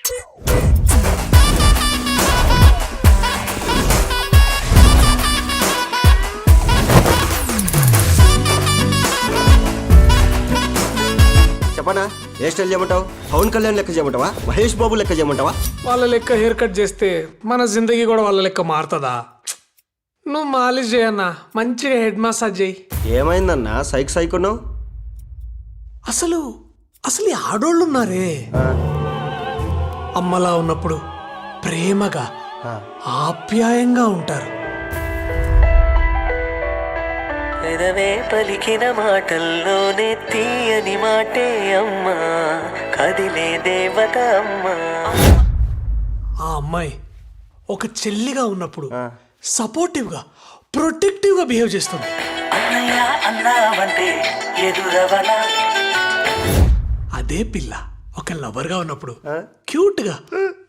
చెప్పనా ఏ స్టైల్ చేయమంటావు? పవన్ కళ్యాణ్ లెక్క చేయమంటావా? మహేష్ బాబు లెక్క చేయమంటావా? వాళ్ళ లెక్క హెయిర్ కట్ చేస్తే మన జిందగీ కూడా వాళ్ళ లెక్క మారుతుందా? నువ్వు మాలిష్ చేయన్నా, మంచిగా హెడ్ మసాజ్ చేయి. ఏమైందన్నా సైక్ సైకున్నావు? అసలు అసలు ఈ ఆడోళ్ళు ఉన్నారే, అమ్మలా ఉన్నప్పుడు ప్రేమగా ఆప్యాయంగా ఉంటారు. పెదవే పలికిన మాటల్లోనే తీయని మాటే అమ్మా, కదిలే దేవత అమ్మా. ఆ అమ్మాయి ఒక చెల్లిగా ఉన్నప్పుడు సపోర్టివ్ గా ప్రొటెక్టివ్ గా బిహేవ్ చేస్తుంది. అన్నయ్య అన్నావంటే ఎదురవనా. అదే పిల్ల ఒక లవర్ గా ఉన్నప్పుడు క్యూట్ గా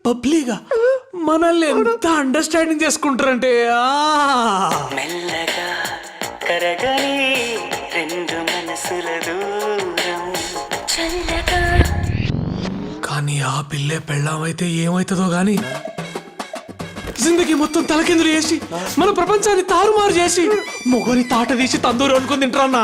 పబ్లీగా మనల్ని ఎంత అండర్స్టాండింగ్ చేసుకుంటారంటే మెల్లగా కరగని రెండు మనసుల దూరం చల్లగా. కానీ ఆ పిల్లే పెళ్ళామైతే ఏమైతుందో గాని జిందగీ మొత్తం తలకిందులు చేసి మన ప్రపంచాన్ని తారుమారు చేసి మొగని తాట తీసి తందూరు అనుకుని తింటారన్నా.